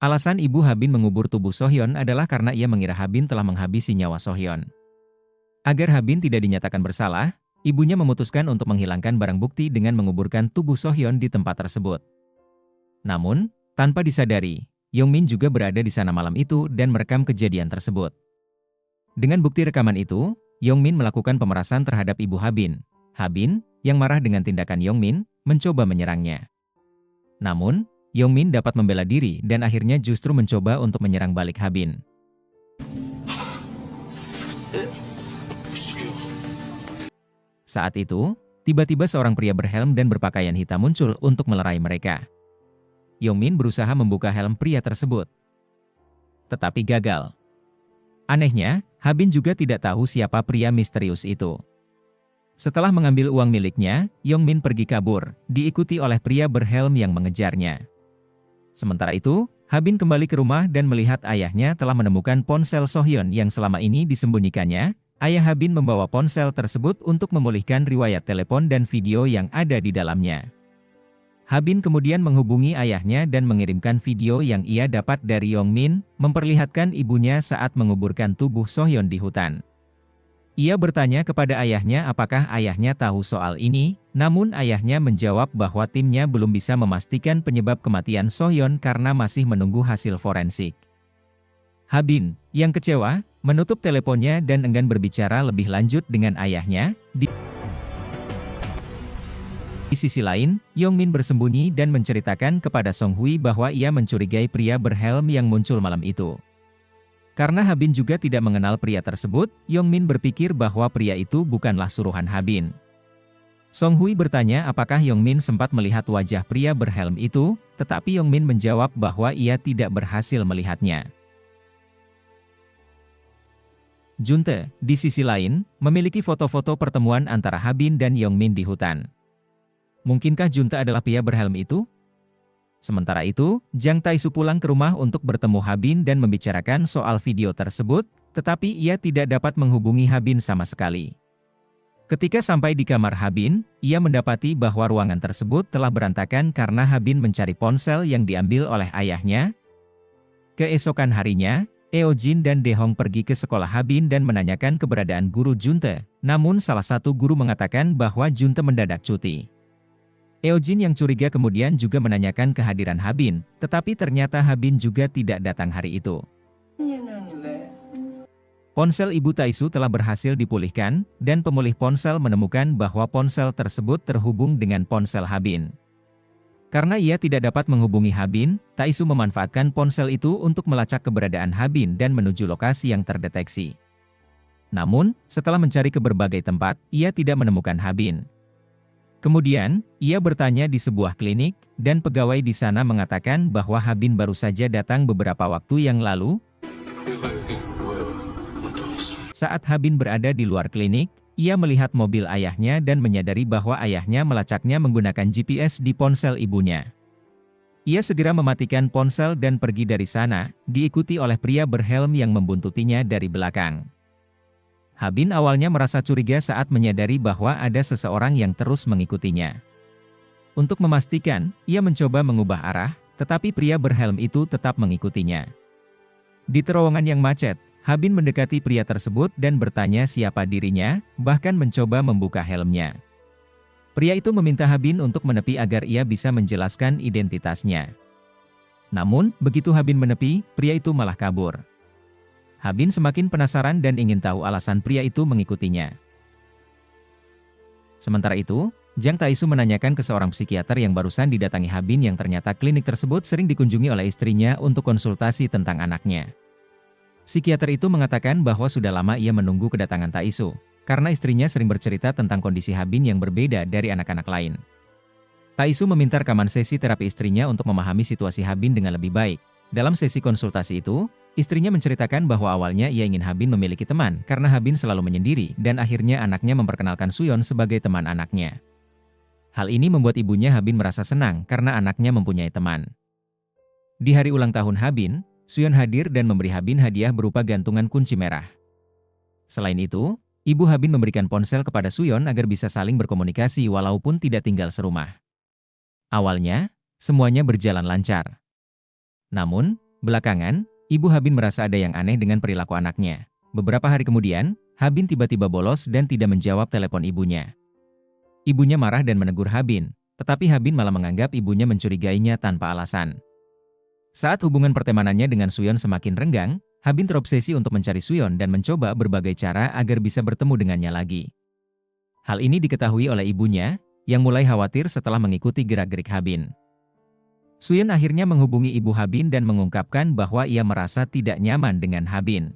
Alasan ibu Habin mengubur tubuh Sohyeon adalah karena ia mengira Habin telah menghabisi nyawa Sohyeon. Agar Habin tidak dinyatakan bersalah, ibunya memutuskan untuk menghilangkan barang bukti dengan menguburkan tubuh Sohyeon di tempat tersebut. Namun, tanpa disadari, Yongmin juga berada di sana malam itu dan merekam kejadian tersebut. Dengan bukti rekaman itu, Yongmin melakukan pemerasan terhadap ibu Habin. Habin, yang marah dengan tindakan Yongmin, mencoba menyerangnya. Namun, Yongmin dapat membela diri dan akhirnya justru mencoba untuk menyerang balik Habin. Saat itu, tiba-tiba seorang pria berhelm dan berpakaian hitam muncul untuk melerai mereka. Yongmin berusaha membuka helm pria tersebut, tetapi gagal. Anehnya, Habin juga tidak tahu siapa pria misterius itu. Setelah mengambil uang miliknya, Yongmin pergi kabur, diikuti oleh pria berhelm yang mengejarnya. Sementara itu, Habin kembali ke rumah dan melihat ayahnya telah menemukan ponsel Sohyeon yang selama ini disembunyikannya. Ayah Habin membawa ponsel tersebut untuk memulihkan riwayat telepon dan video yang ada di dalamnya. Habin kemudian menghubungi ayahnya dan mengirimkan video yang ia dapat dari Yongmin, memperlihatkan ibunya saat menguburkan tubuh Sohyeon di hutan. Ia bertanya kepada ayahnya apakah ayahnya tahu soal ini, namun ayahnya menjawab bahwa timnya belum bisa memastikan penyebab kematian Sohyeon karena masih menunggu hasil forensik. Habin, yang kecewa, menutup teleponnya dan enggan berbicara lebih lanjut dengan ayahnya. Di sisi lain, Yongmin bersembunyi dan menceritakan kepada Song Hui bahwa ia mencurigai pria berhelm yang muncul malam itu. Karena Habin juga tidak mengenal pria tersebut, Yongmin berpikir bahwa pria itu bukanlah suruhan Habin. Song Hui bertanya apakah Yongmin sempat melihat wajah pria berhelm itu, tetapi Yongmin menjawab bahwa ia tidak berhasil melihatnya. Junte, di sisi lain, memiliki foto-foto pertemuan antara Habin dan Yongmin di hutan. Mungkinkah Junte adalah pria berhelm itu? Sementara itu, Jang Taisu pulang ke rumah untuk bertemu Habin dan membicarakan soal video tersebut, tetapi ia tidak dapat menghubungi Habin sama sekali. Ketika sampai di kamar Habin, ia mendapati bahwa ruangan tersebut telah berantakan karena Habin mencari ponsel yang diambil oleh ayahnya. Keesokan harinya, Eo Jin dan De Hong pergi ke sekolah Habin dan menanyakan keberadaan guru Junte, namun salah satu guru mengatakan bahwa Junte mendadak cuti. Eo Jin yang curiga kemudian juga menanyakan kehadiran Habin, tetapi ternyata Habin juga tidak datang hari itu. Ponsel Ibu Taisu telah berhasil dipulihkan, dan pemulih ponsel menemukan bahwa ponsel tersebut terhubung dengan ponsel Habin. Karena ia tidak dapat menghubungi Habin, Taisu memanfaatkan ponsel itu untuk melacak keberadaan Habin dan menuju lokasi yang terdeteksi. Namun, setelah mencari ke berbagai tempat, ia tidak menemukan Habin. Kemudian, ia bertanya di sebuah klinik, dan pegawai di sana mengatakan bahwa Habin baru saja datang beberapa waktu yang lalu. Saat Habin berada di luar klinik, ia melihat mobil ayahnya dan menyadari bahwa ayahnya melacaknya menggunakan GPS di ponsel ibunya. Ia segera mematikan ponsel dan pergi dari sana, diikuti oleh pria berhelm yang membuntutinya dari belakang. Habin awalnya merasa curiga saat menyadari bahwa ada seseorang yang terus mengikutinya. Untuk memastikan, ia mencoba mengubah arah, tetapi pria berhelm itu tetap mengikutinya. Di terowongan yang macet, Habin mendekati pria tersebut dan bertanya siapa dirinya, bahkan mencoba membuka helmnya. Pria itu meminta Habin untuk menepi agar ia bisa menjelaskan identitasnya. Namun, begitu Habin menepi, pria itu malah kabur. Habin semakin penasaran dan ingin tahu alasan pria itu mengikutinya. Sementara itu, Jang Taisu menanyakan ke seorang psikiater yang barusan didatangi Habin yang ternyata klinik tersebut sering dikunjungi oleh istrinya untuk konsultasi tentang anaknya. Psikiater itu mengatakan bahwa sudah lama ia menunggu kedatangan Taisu, karena istrinya sering bercerita tentang kondisi Habin yang berbeda dari anak-anak lain. Taisu meminta rekaman sesi terapi istrinya untuk memahami situasi Habin dengan lebih baik. Dalam sesi konsultasi itu, istrinya menceritakan bahwa awalnya ia ingin Habin memiliki teman karena Habin selalu menyendiri dan akhirnya anaknya memperkenalkan Suyeon sebagai teman anaknya. Hal ini membuat ibunya Habin merasa senang karena anaknya mempunyai teman. Di hari ulang tahun Habin, Suyeon hadir dan memberi Habin hadiah berupa gantungan kunci merah. Selain itu, ibu Habin memberikan ponsel kepada Suyeon agar bisa saling berkomunikasi walaupun tidak tinggal serumah. Awalnya, semuanya berjalan lancar. Namun, Belakangan, Ibu Habin merasa ada yang aneh dengan perilaku anaknya. Beberapa hari kemudian, Habin tiba-tiba bolos dan tidak menjawab telepon ibunya. Ibunya marah dan menegur Habin, tetapi Habin malah menganggap ibunya mencurigainya tanpa alasan. Saat hubungan pertemanannya dengan Suyon semakin renggang, Habin terobsesi untuk mencari Suyon dan mencoba berbagai cara agar bisa bertemu dengannya lagi. Hal ini diketahui oleh ibunya, yang mulai khawatir setelah mengikuti gerak-gerik Habin. Suyon akhirnya menghubungi ibu Habin dan mengungkapkan bahwa ia merasa tidak nyaman dengan Habin.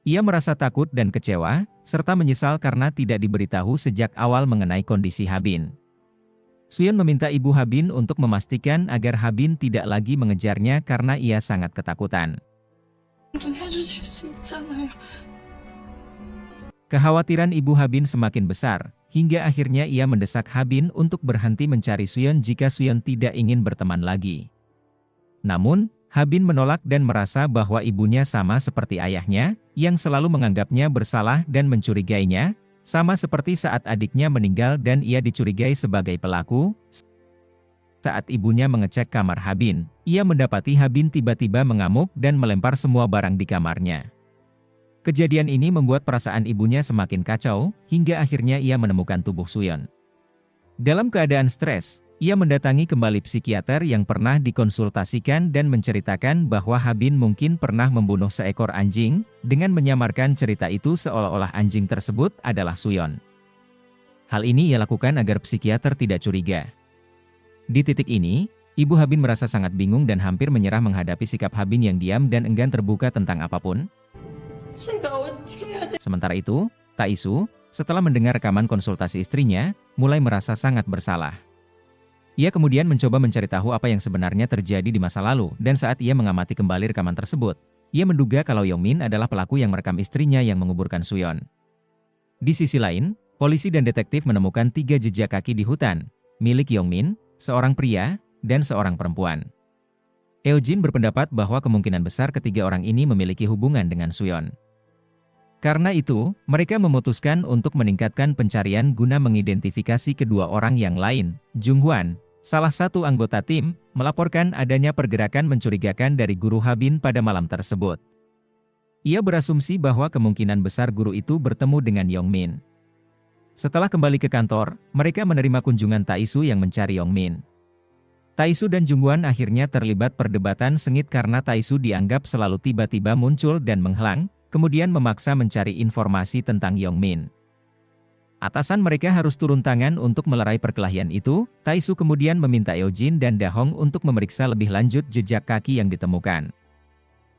Ia merasa takut dan kecewa, serta menyesal karena tidak diberitahu sejak awal mengenai kondisi Habin. Suyon meminta ibu Habin untuk memastikan agar Habin tidak lagi mengejarnya karena ia sangat ketakutan. Kekhawatiran ibu Habin semakin besar, hingga akhirnya ia mendesak Habin untuk berhenti mencari Suyon jika Suyon tidak ingin berteman lagi. Namun, Habin menolak dan merasa bahwa ibunya sama seperti ayahnya, yang selalu menganggapnya bersalah dan mencurigainya, sama seperti saat adiknya meninggal dan ia dicurigai sebagai pelaku. Saat ibunya mengecek kamar Habin, ia mendapati Habin tiba-tiba mengamuk dan melempar semua barang di kamarnya. Kejadian ini membuat perasaan ibunya semakin kacau, hingga akhirnya ia menemukan tubuh Suyon. Dalam keadaan stres, ia mendatangi kembali psikiater yang pernah dikonsultasikan dan menceritakan bahwa Habin mungkin pernah membunuh seekor anjing, dengan menyamarkan cerita itu seolah-olah anjing tersebut adalah Suyon. Hal ini ia lakukan agar psikiater tidak curiga. Di titik ini, Ibu Habin merasa sangat bingung dan hampir menyerah menghadapi sikap Habin yang diam dan enggan terbuka tentang apapun. Sementara itu, Taisu, setelah mendengar rekaman konsultasi istrinya, mulai merasa sangat bersalah. Ia kemudian mencoba mencari tahu apa yang sebenarnya terjadi di masa lalu, dan saat ia mengamati kembali rekaman tersebut, ia menduga kalau Yongmin adalah pelaku yang merekam istrinya yang menguburkan Suyon. Di sisi lain, polisi dan detektif menemukan 3 jejak kaki di hutan, milik Yongmin, seorang pria, dan seorang perempuan. Eugene berpendapat bahwa kemungkinan besar ketiga orang ini memiliki hubungan dengan Suyon. Karena itu, mereka memutuskan untuk meningkatkan pencarian guna mengidentifikasi kedua orang yang lain. Jung Hwan, salah satu anggota tim, melaporkan adanya pergerakan mencurigakan dari guru Habin pada malam tersebut. Ia berasumsi bahwa kemungkinan besar guru itu bertemu dengan Yongmin. Setelah kembali ke kantor, mereka menerima kunjungan Taisu yang mencari Yongmin. Taisu dan Jung Hwan akhirnya terlibat perdebatan sengit karena Taisu dianggap selalu tiba-tiba muncul dan menghilang, kemudian memaksa mencari informasi tentang Yongmin. Atasan mereka harus turun tangan untuk melerai perkelahian itu. Taisu kemudian meminta Eugene dan Dahong untuk memeriksa lebih lanjut jejak kaki yang ditemukan.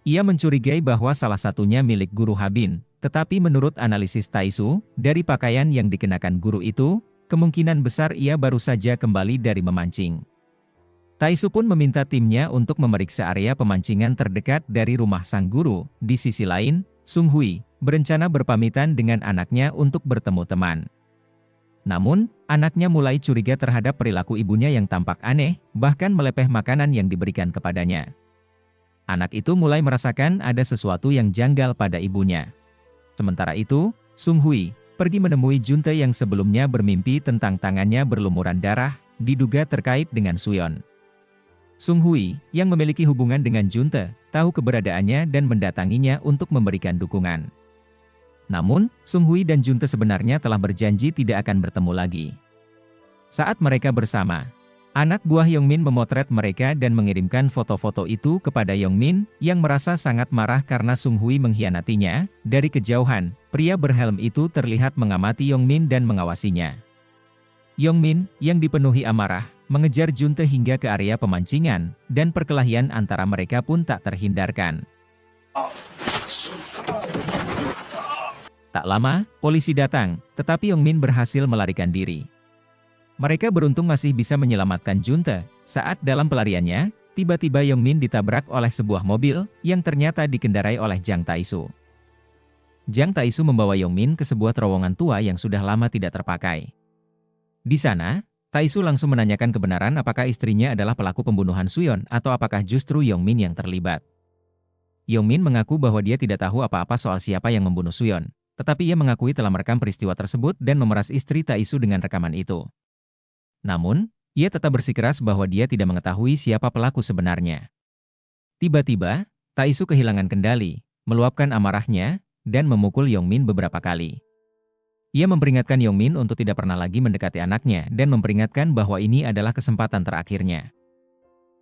Ia mencurigai bahwa salah satunya milik guru Habin, tetapi menurut analisis Taisu, dari pakaian yang dikenakan guru itu, kemungkinan besar ia baru saja kembali dari memancing. Taisu pun meminta timnya untuk memeriksa area pemancingan terdekat dari rumah sang guru. Di sisi lain, Sung Hui berencana berpamitan dengan anaknya untuk bertemu teman. Namun, anaknya mulai curiga terhadap perilaku ibunya yang tampak aneh, bahkan melepeh makanan yang diberikan kepadanya. Anak itu mulai merasakan ada sesuatu yang janggal pada ibunya. Sementara itu, Sung Hui pergi menemui Junte yang sebelumnya bermimpi tentang tangannya berlumuran darah, diduga terkait dengan Suyon. Sung Hui, yang memiliki hubungan dengan Junte, tahu keberadaannya dan mendatanginya untuk memberikan dukungan. Namun, Sung Hui dan Junte sebenarnya telah berjanji tidak akan bertemu lagi. Saat mereka bersama, anak buah Yongmin memotret mereka dan mengirimkan foto-foto itu kepada Yongmin, yang merasa sangat marah karena Sung Hui mengkhianatinya. Dari kejauhan, pria berhelm itu terlihat mengamati Yongmin dan mengawasinya. Yongmin, yang dipenuhi amarah, mengejar Junte hingga ke area pemancingan, dan perkelahian antara mereka pun tak terhindarkan. Tak lama, polisi datang, tetapi Yongmin berhasil melarikan diri. Mereka beruntung masih bisa menyelamatkan Junte. Saat dalam pelariannya, tiba-tiba Yongmin ditabrak oleh sebuah mobil, yang ternyata dikendarai oleh Jang Taisu. Jang Taisu membawa Yongmin ke sebuah terowongan tua yang sudah lama tidak terpakai. Di sana, Taisu langsung menanyakan kebenaran apakah istrinya adalah pelaku pembunuhan Suyon atau apakah justru Yongmin yang terlibat. Yongmin mengaku bahwa dia tidak tahu apa-apa soal siapa yang membunuh Suyon, tetapi ia mengakui telah merekam peristiwa tersebut dan memeras istri Taisu dengan rekaman itu. Namun, ia tetap bersikeras bahwa dia tidak mengetahui siapa pelaku sebenarnya. Tiba-tiba, Taisu kehilangan kendali, meluapkan amarahnya, dan memukul Yongmin beberapa kali. Ia memperingatkan Yongmin untuk tidak pernah lagi mendekati anaknya dan memperingatkan bahwa ini adalah kesempatan terakhirnya.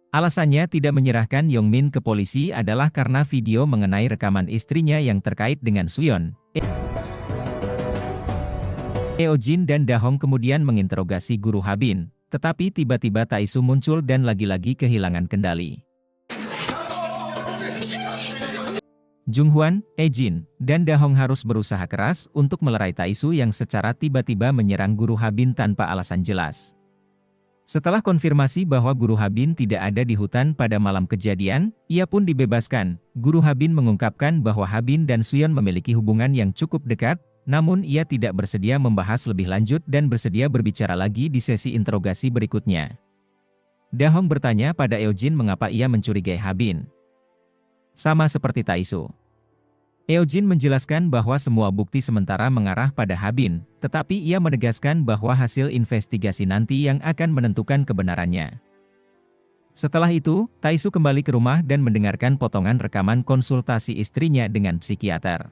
Alasannya tidak menyerahkan Yongmin ke polisi adalah karena video mengenai rekaman istrinya yang terkait dengan Suyeon. Eojin dan Dahong kemudian menginterogasi guru Habin, tetapi tiba-tiba Taisu muncul dan lagi-lagi kehilangan kendali. Junghwan, Ejin, dan Dahong harus berusaha keras untuk melerai Taisu yang secara tiba-tiba menyerang guru Habin tanpa alasan jelas. Setelah konfirmasi bahwa guru Habin tidak ada di hutan pada malam kejadian, ia pun dibebaskan. Guru Habin mengungkapkan bahwa Habin dan Suyeon memiliki hubungan yang cukup dekat, namun ia tidak bersedia membahas lebih lanjut dan bersedia berbicara lagi di sesi interogasi berikutnya. Dahong bertanya pada Eojin mengapa ia mencurigai Habin. Sama seperti Taisu. Eojin menjelaskan bahwa semua bukti sementara mengarah pada Habin, tetapi ia menegaskan bahwa hasil investigasi nanti yang akan menentukan kebenarannya. Setelah itu, Taisu kembali ke rumah dan mendengarkan potongan rekaman konsultasi istrinya dengan psikiater.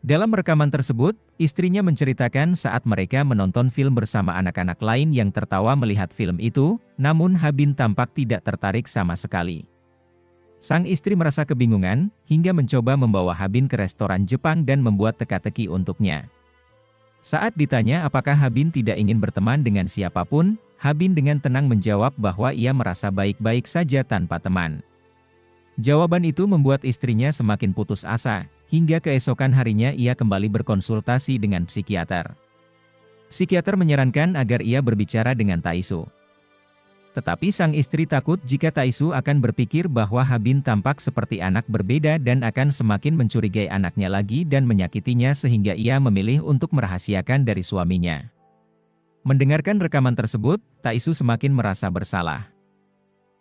Dalam rekaman tersebut, istrinya menceritakan saat mereka menonton film bersama anak-anak lain yang tertawa melihat film itu, namun Habin tampak tidak tertarik sama sekali. Sang istri merasa kebingungan, hingga mencoba membawa Habin ke restoran Jepang dan membuat teka-teki untuknya. Saat ditanya apakah Habin tidak ingin berteman dengan siapapun, Habin dengan tenang menjawab bahwa ia merasa baik-baik saja tanpa teman. Jawaban itu membuat istrinya semakin putus asa, hingga keesokan harinya ia kembali berkonsultasi dengan psikiater. Psikiater menyarankan agar ia berbicara dengan Taisu. Tetapi sang istri takut jika Taisu akan berpikir bahwa Habin tampak seperti anak berbeda dan akan semakin mencurigai anaknya lagi dan menyakitinya sehingga ia memilih untuk merahasiakan dari suaminya. Mendengarkan rekaman tersebut, Taisu semakin merasa bersalah.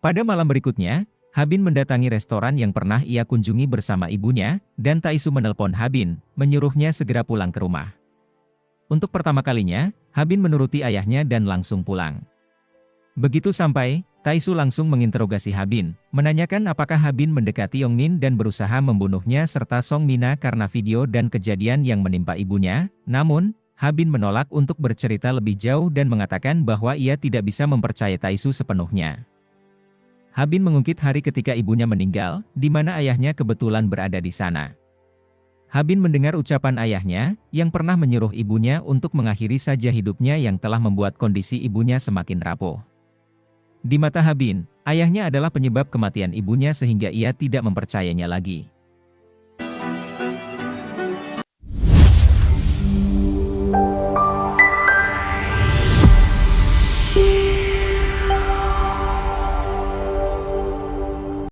Pada malam berikutnya, Habin mendatangi restoran yang pernah ia kunjungi bersama ibunya, dan Taisu menelpon Habin, menyuruhnya segera pulang ke rumah. Untuk pertama kalinya, Habin menuruti ayahnya dan langsung pulang. Begitu sampai, Taisu langsung menginterogasi Habin, menanyakan apakah Habin mendekati Yongmin dan berusaha membunuhnya serta Song Mina karena video dan kejadian yang menimpa ibunya, namun, Habin menolak untuk bercerita lebih jauh dan mengatakan bahwa ia tidak bisa mempercayai Taisu sepenuhnya. Habin mengungkit hari ketika ibunya meninggal, di mana ayahnya kebetulan berada di sana. Habin mendengar ucapan ayahnya, yang pernah menyuruh ibunya untuk mengakhiri saja hidupnya yang telah membuat kondisi ibunya semakin rapuh. Di mata Habin, ayahnya adalah penyebab kematian ibunya sehingga ia tidak mempercayainya lagi.